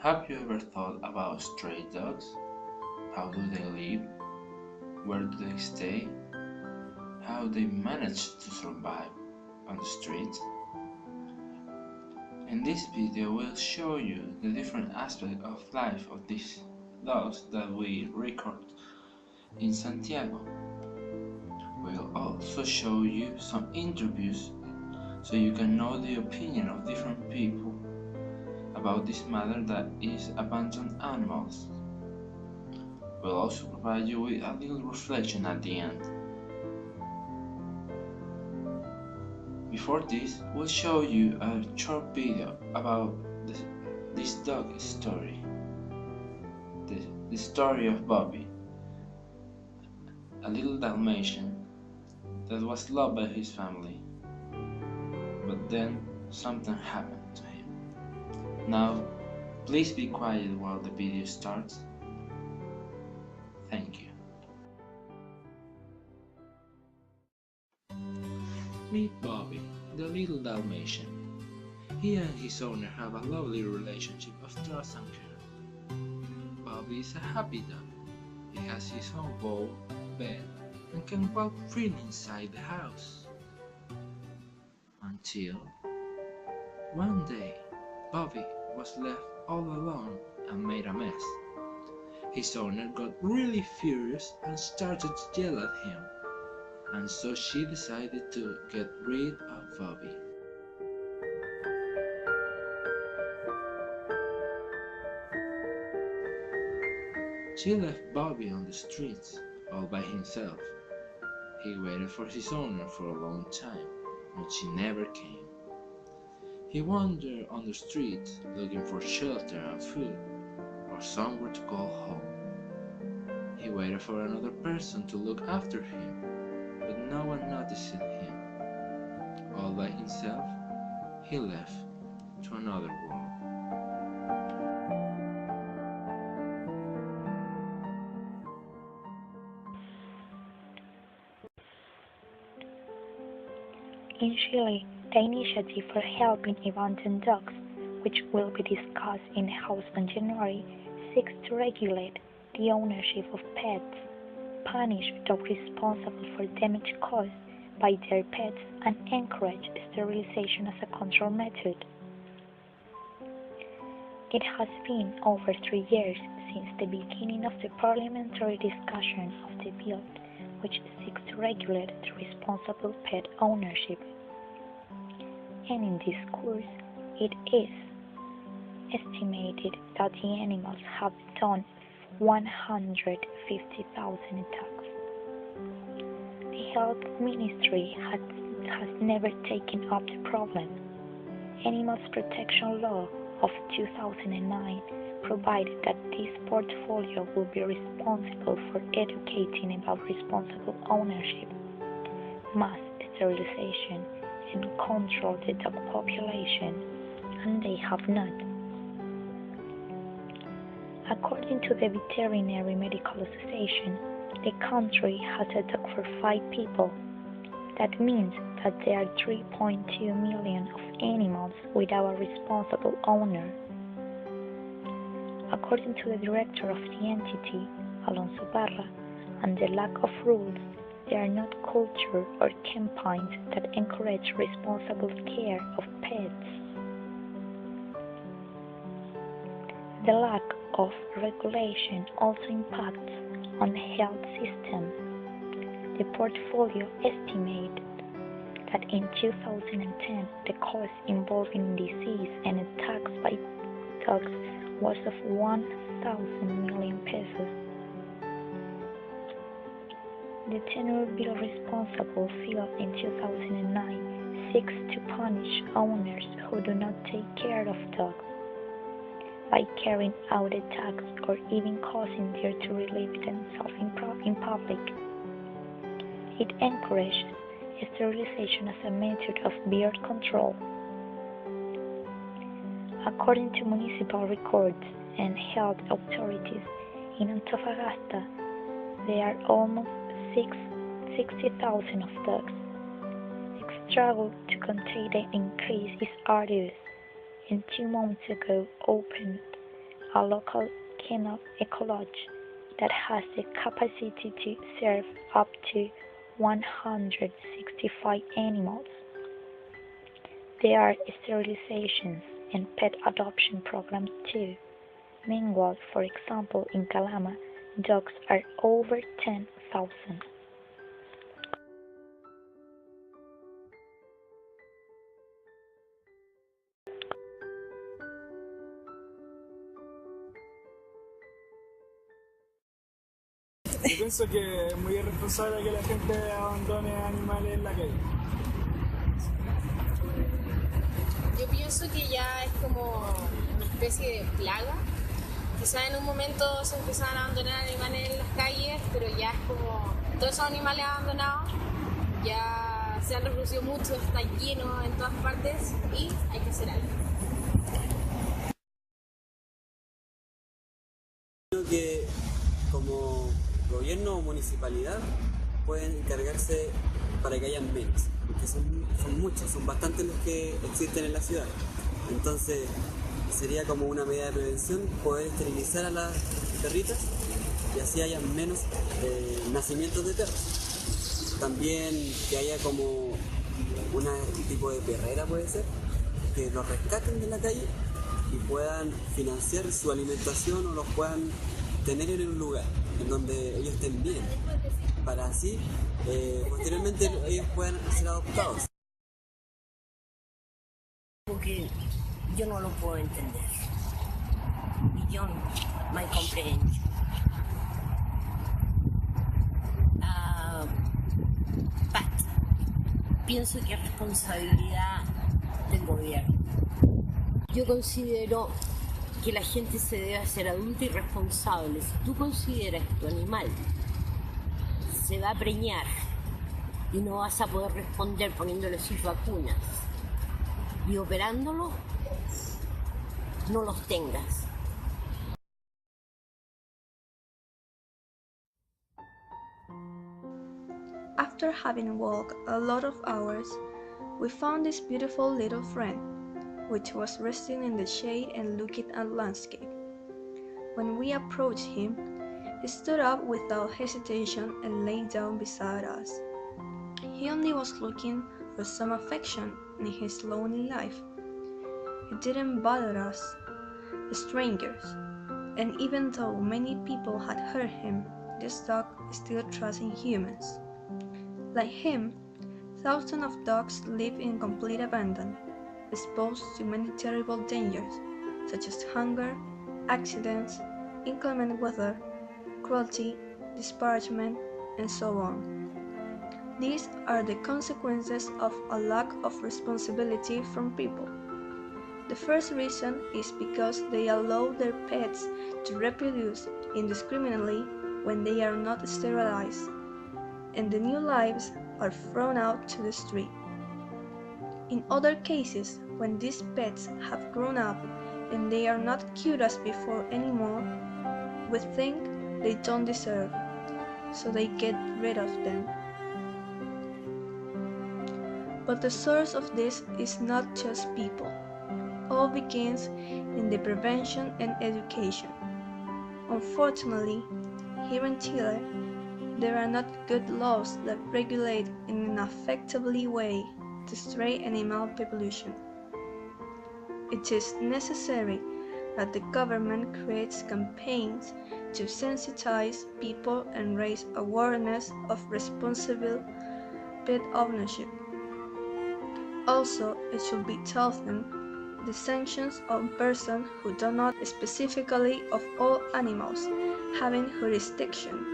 Have you ever thought about stray dogs? How do they live? Where do they stay? How they manage to survive on the streets? In this video we'll show you the different aspects of life of these dogs that we record in Santiago. We'll also show you some interviews so you can know the opinion of different people about this matter that is abandoned animals. We'll also provide you with a little reflection at the end. Before this, we'll show you a short video about this dog story. The story of Bobby, a little Dalmatian that was loved by his family, but then something happened to him. Now, please be quiet while the video starts. Thank you. Meet Bobby, the little Dalmatian. He and his owner have a lovely relationship of trust and care. Bobby is a happy dog. He has his own bowl, bed, and can walk freely inside the house. Until one day, Bobby was left all alone and made a mess. His owner got really furious and started to yell at him, and so she decided to get rid of Bobby. She left Bobby on the streets all by himself. He waited for his owner for a long time, but she never came. He wandered on the streets looking for shelter and food, or somewhere to call home. He waited for another person to look after him, but no one noticed him. All by himself, he left to another world. In Chile, the initiative for helping abandoned dogs, which will be discussed in the House on January, seeks to regulate the ownership of pets, punish dogs responsible for damage caused by their pets, and encourage sterilization as a control method. It has been over 3 years since the beginning of the parliamentary discussion of the bill, which seeks to regulate the responsible pet ownership. And in this course, it is estimated that the animals have done 150,000 attacks. The Health Ministry has never taken up the problem. Animals Protection Law of 2009 provided that this portfolio will be responsible for educating about responsible ownership, mass sterilization, and control the dog population, and they have not. According to the Veterinary Medical Association, the country has a dog for 5 people. That means that there are 3.2 million of animals without a responsible owner. According to the director of the entity, Alonso Barra, and the lack of rules, there are not culture or campaigns that encourage responsible care of pets. The lack of regulation also impacts on the health system. The portfolio estimated that in 2010 the cost involving disease and attacks by dogs was of 1,000 million pesos. The tenure bill responsible field in 2009 seeks to punish owners who do not take care of dogs by carrying out attacks or even causing them to relieve themselves in public. It encourages sterilization as a method of birth control. According to municipal records and health authorities in Antofagasta, there are almost 60,000 of dogs. The struggle to contain the increase is arduous, and 2 months ago opened a local kennel ecology that has the capacity to serve up to 165 animals. There are sterilizations and pet adoption programs too. Meanwhile, for example, in Calama, dogs are over 10,000. Yo pienso que es muy irresponsable que la gente abandone animales en la calle. Yo pienso que ya es como una especie de plaga. Quizás en un momento se empezaban a abandonar animales en las calles, pero ya es como todos esos animales abandonados ya se han reproducido mucho, está lleno en todas partes y hay que hacer algo. Creo que como gobierno o municipalidad pueden encargarse para que hayan menos, porque son muchos, son bastantes los que existen en la ciudad. Entonces sería como una medida de prevención poder esterilizar a las perritas y así haya menos nacimientos de perros. También que haya como un tipo de perrera, puede ser, que los rescaten de la calle y puedan financiar su alimentación o los puedan tener en un lugar en donde ellos estén bien, para así posteriormente ellos puedan ser adoptados. Porque yo no lo puedo entender. Beyond my comprehension. But pienso que es responsabilidad del gobierno. Yo considero que la gente se debe hacer adulta y responsable. Si tú consideras que tu animal se va a preñar y no vas a poder responder poniéndole sus vacunas y operándolo, no los tengas. After having walked a lot of hours, we found this beautiful little friend, which was resting in the shade and looking at landscape. When we approached him, he stood up without hesitation and lay down beside us. He only was looking for some affection in his lonely life. It didn't bother us, the strangers, and even though many people had hurt him, this dog still trusts in humans. Like him, thousands of dogs live in complete abandon, exposed to many terrible dangers, such as hunger, accidents, inclement weather, cruelty, disparagement, and so on. These are the consequences of a lack of responsibility from people. The first reason is because they allow their pets to reproduce indiscriminately when they are not sterilized, and the new lives are thrown out to the street. In other cases, when these pets have grown up and they are not cute as before anymore, we think they don't deserve, so they get rid of them. But the source of this is not just people. All begins in the prevention and education. Unfortunately, here in Chile, there are not good laws that regulate in an effectively way the stray animal population. It is necessary that the government creates campaigns to sensitize people and raise awareness of responsible pet ownership. Also, it should be toughened the sanctions on persons who do not specifically of all animals having jurisdiction,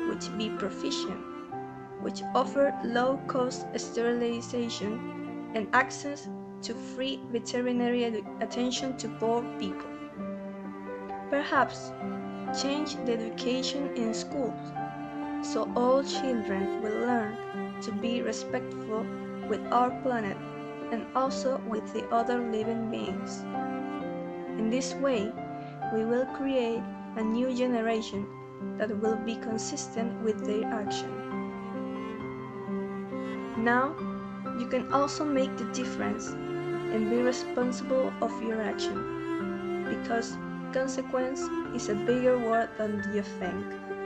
which be proficient, which offer low-cost sterilization and access to free veterinary attention to poor people. Perhaps change the education in schools so all children will learn to be respectful with our planet and also with the other living beings. In this way, we will create a new generation that will be consistent with their action. Now, you can also make the difference and be responsible of your action, because Consequence is a bigger word than you think.